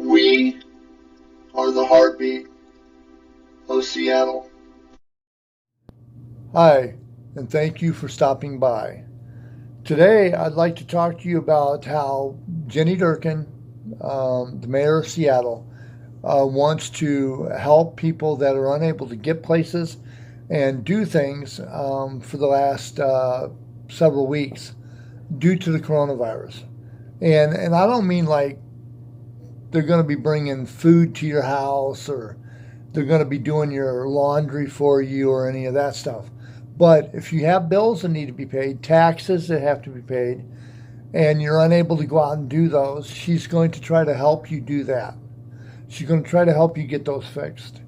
We are the heartbeat of Seattle. Hi, and thank you for stopping by. Today, I'd like to talk to you about how Jenny Durkan, the mayor of Seattle, wants to help people that are unable to get places and do things for the last several weeks due to the coronavirus. And I don't mean like they're going to be bringing food to your house or they're going to be doing your laundry for you or any of that stuff. But if you have bills that need to be paid, taxes that have to be paid, and you're unable to go out and do those, she's going to try to help you do that. She's going to try to help you get those fixed.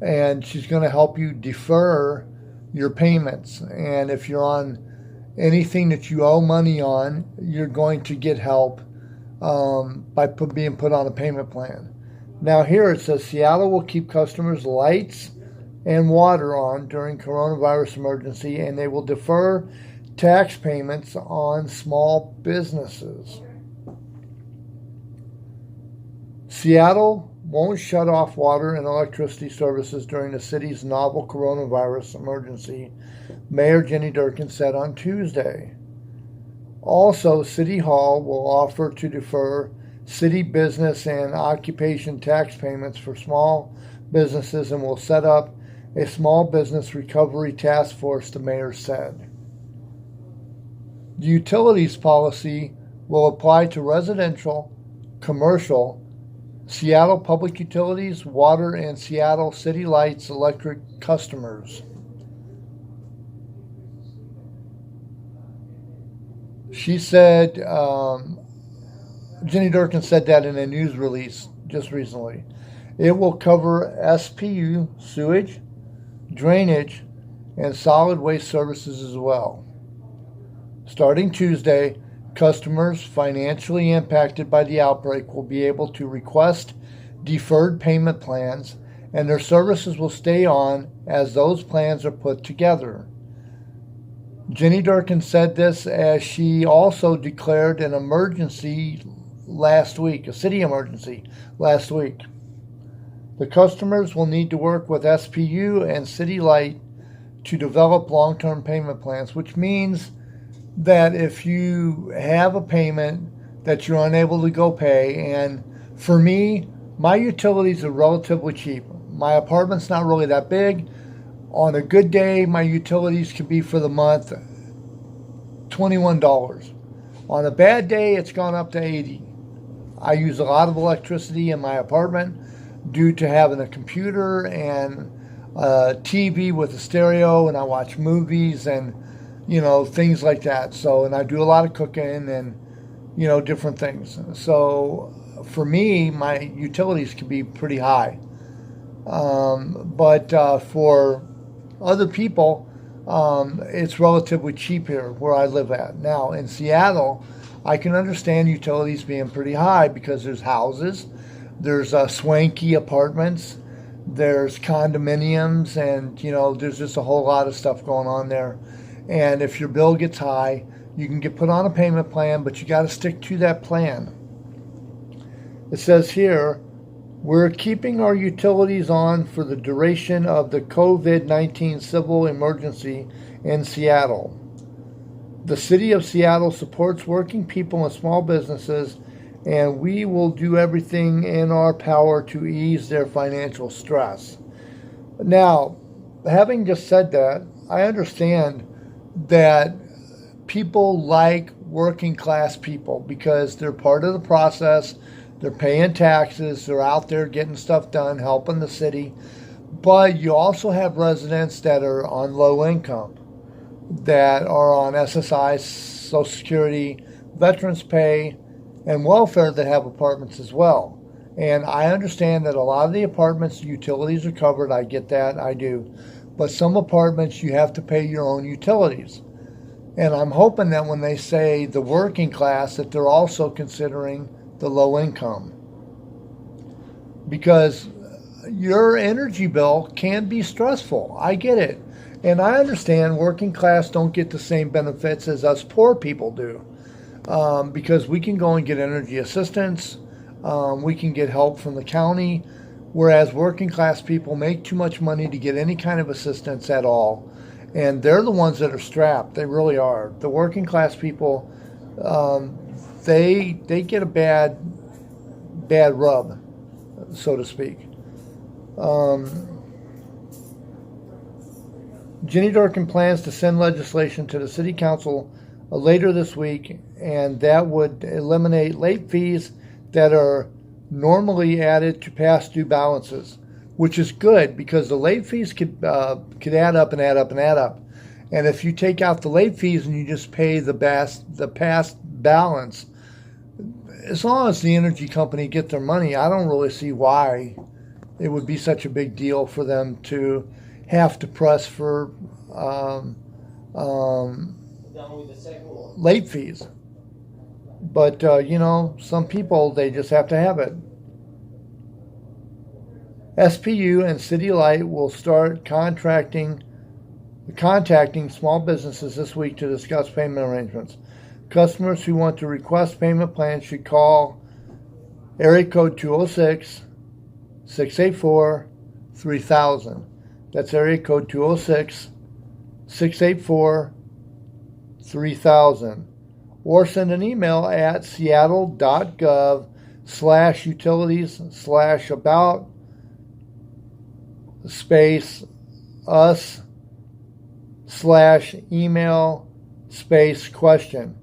And she's going to help you defer your payments. And if you're on anything that you owe money on, you're going to get help by being put on a payment plan. Now here it says Seattle will keep customers' lights and water on during coronavirus emergency, and they will defer tax payments on small businesses. Seattle won't shut off water and electricity services during the city's novel coronavirus emergency, Mayor Jenny Durkan said on Tuesday. Also, City Hall will offer to defer city business and occupation tax payments for small businesses and will set up a small business recovery task force, the mayor said. The utilities policy will apply to residential, commercial, Seattle Public Utilities, water, and Seattle City Lights electric customers. She said, Jenny Durkan said that in a news release just recently. It will cover SPU, sewage, drainage, and solid waste services as well. Starting Tuesday, customers financially impacted by the outbreak will be able to request deferred payment plans, and their services will stay on as those plans are put together. Jenny Durkan said this as she also declared an emergency last week, a city emergency last week. The customers will need to work with SPU and City Light to develop long-term payment plans, which means that if you have a payment that you're unable to go pay, and for me, my utilities are relatively cheap. My apartment's not really that big. On a good day, my utilities could be for the month $21. On a bad day, it's gone up to $80. I use a lot of electricity in my apartment due to having a computer and a TV with a stereo, and I watch movies and things like that. So, and I do a lot of cooking and different things. So for me, my utilities can be pretty high. But for other people, it's relatively cheap here where I live at. Now in Seattle, I can understand utilities being pretty high because there's houses, there's swanky apartments, there's condominiums, and there's just a whole lot of stuff going on there. And if your bill gets high, you can get put on a payment plan, but you got to stick to that plan. It says here, we're keeping our utilities on for the duration of the COVID-19 civil emergency in Seattle. The city of Seattle supports working people and small businesses, and we will do everything in our power to ease their financial stress. Now, having just said that, I understand that people like working class people because they're part of the process. They're paying taxes. They're out there getting stuff done, helping the city. But you also have residents that are on low income, that are on SSI, Social Security, veterans pay, and welfare that have apartments as well. And I understand that a lot of the apartments, utilities are covered. I get that. I do. But some apartments, you have to pay your own utilities. And I'm hoping that when they say the working class, that they're also considering the low income. Because your energy bill can be stressful. I get it. And I understand working class don't get the same benefits as us poor people do. Because we can go and get energy assistance. We can get help from the county, whereas working class people make too much money to get any kind of assistance at all. And they're the ones that are strapped. They really are. The working class people, they get a bad rub, so to speak. Jenny Durkan plans to send legislation to the City Council later this week, and that would eliminate late fees that are normally added to past due balances, which is good because the late fees could add up and add up and add up. And if you take out the late fees and you just pay the past balance, as long as the energy company get their money, I don't really see why it would be such a big deal for them to have to press for late fees. But, some people, they just have to have it. SPU and City Light will start contacting small businesses this week to discuss payment arrangements. Customers who want to request payment plans should call area code 206-684-3000. That's area code 206-684-3000. Or send an email at seattle.gov/utilities/about space us/email space question.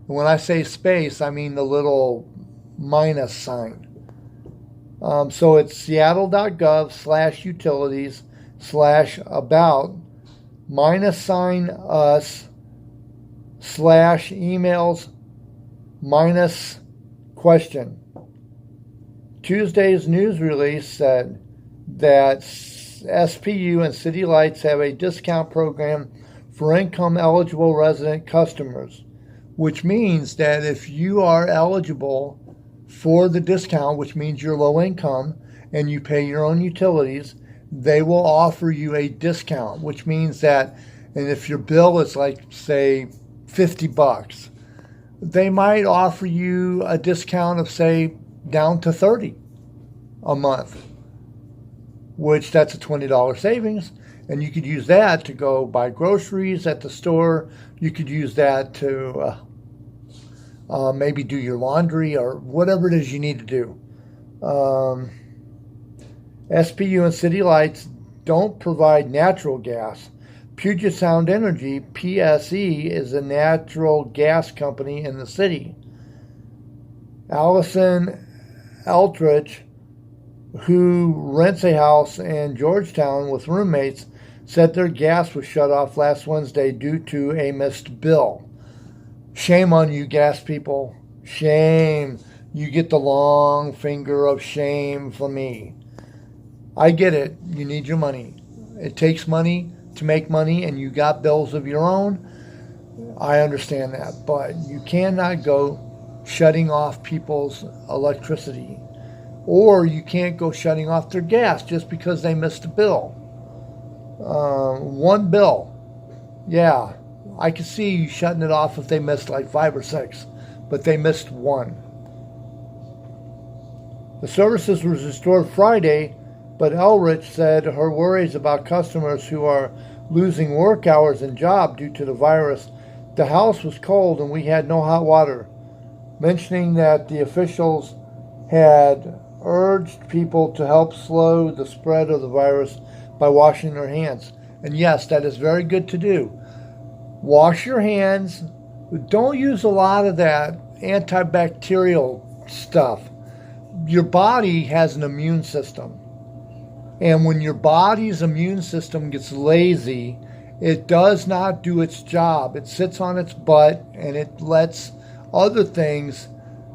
And when I say space, I mean the little minus sign. So it's seattle.gov/utilities/about -us/emails -question. Tuesday's news release said that SPU and City Lights have a discount program for income-eligible resident customers, which means that if you are eligible for the discount, which means you're low income and you pay your own utilities, they will offer you a discount, which means that, and if your bill is like, say, $50, they might offer you a discount of, say, down to $30 a month, which that's a $20 savings. And you could use that to go buy groceries at the store. You could use that to maybe do your laundry or whatever it is you need to do. SPU and City Lights don't provide natural gas. Puget Sound Energy, PSE, is a natural gas company in the city. Allison Eldridge, who rents a house in Georgetown with roommates, said their gas was shut off last Wednesday due to a missed bill. Shame on you, gas people. Shame. You get the long finger of shame from me. I get it. You need your money. It takes money to make money, and you got bills of your own. I understand that. But you cannot go shutting off people's electricity. Or you can't go shutting off their gas just because they missed a bill. One bill. Yeah, I could see you shutting it off if they missed like 5 or 6, but they missed one. The services were restored Friday, but Elrich said her worries about customers who are losing work hours and job due to the virus. The house was cold and we had no hot water, mentioning that the officials had urged people to help slow the spread of the virus by washing their hands. And yes, that is very good to do. Wash your hands. Don't use a lot of that antibacterial stuff. Your body has an immune system. And when your body's immune system gets lazy, it does not do its job. It sits on its butt and it lets other things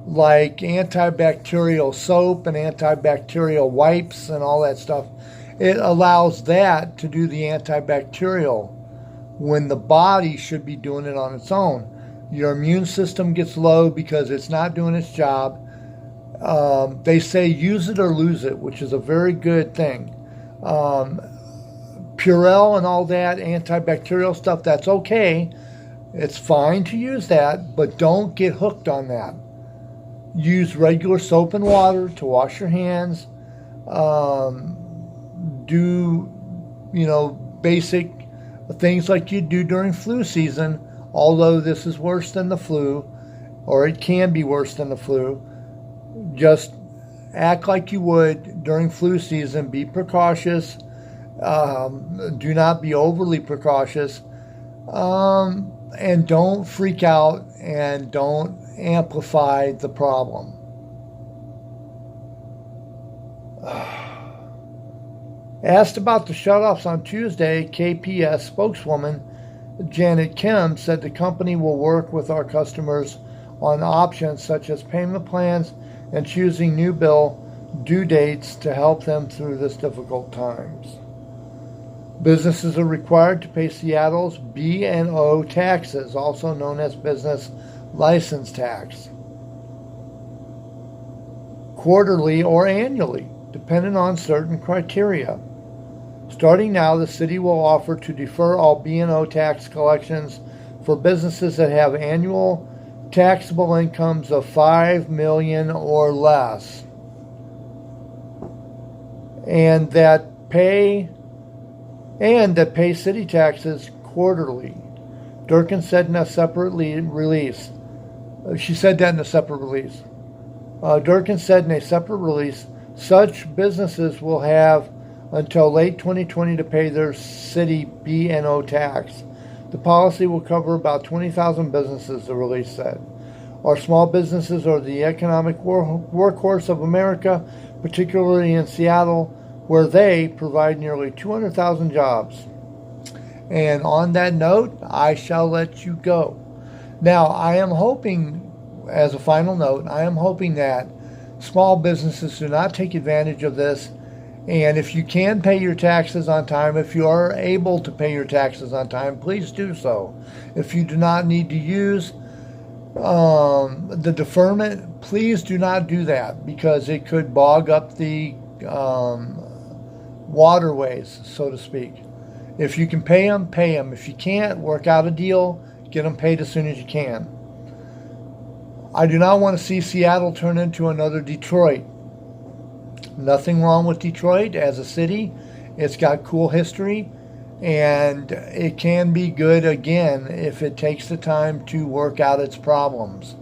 like antibacterial soap and antibacterial wipes and all that stuff. It allows that to do the antibacterial when the body should be doing it on its own. Your immune system gets low because it's not doing its job. They say use it or lose it, which is a very good thing. Purell and all that antibacterial stuff, that's okay. It's fine to use that, but don't get hooked on that. Use regular soap and water to wash your hands. Do, basic things like you do during flu season, although this is worse than the flu, or it can be worse than the flu. Just act like you would during flu season. Be precautious. Do not be overly precautious. And don't freak out and don't amplify the problem. Asked about the shutoffs on Tuesday, KPS spokeswoman Janet Kim said the company will work with our customers on options such as payment plans and choosing new bill due dates to help them through this difficult times. Businesses are required to pay Seattle's B&O taxes, also known as business license tax, quarterly or annually, depending on certain criteria. Starting now, the city will offer to defer all B&O tax collections for businesses that have annual taxable incomes of $5 million or less, and that pay city taxes quarterly. Durkan said in a separate release. She said that in a separate release. Durkan said in a separate release, such businesses will have until late 2020 to pay their city B&O tax. The policy will cover about 20,000 businesses, the release said. Our small businesses are the economic workhorse of America, particularly in Seattle, where they provide nearly 200,000 jobs. And on that note, I shall let you go. Now, I am hoping, as a final note, I am hoping that small businesses do not take advantage of this. And if you can pay your taxes on time, if you are able to pay your taxes on time, please do so. If you do not need to use the deferment, please do not do that, because it could bog up the waterways, so to speak. If you can pay them, pay them. If you can't, work out a deal, get them paid as soon as you can. I do not want to see Seattle turn into another Detroit. Nothing wrong with Detroit as a city. It's got cool history, and it can be good again if it takes the time to work out its problems.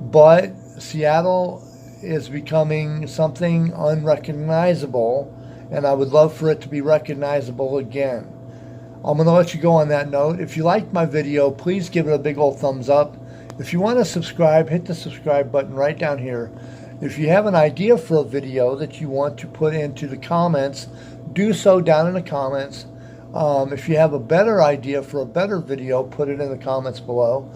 But Seattle is becoming something unrecognizable, and I would love for it to be recognizable again. I'm going to let you go on that note. If you liked my video, please give it a big old thumbs up. If you want to subscribe, hit the subscribe button right down here. If you have an idea for a video that you want to put into the comments, do so down in the comments. If you have a better idea for a better video, put it in the comments below.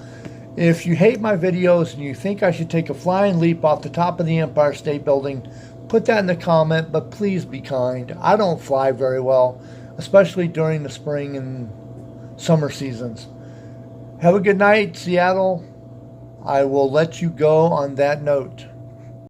If you hate my videos and you think I should take a flying leap off the top of the Empire State Building, put that in the comment, but please be kind. I don't fly very well, especially during the spring and summer seasons. Have a good night, Seattle. I will let you go on that note.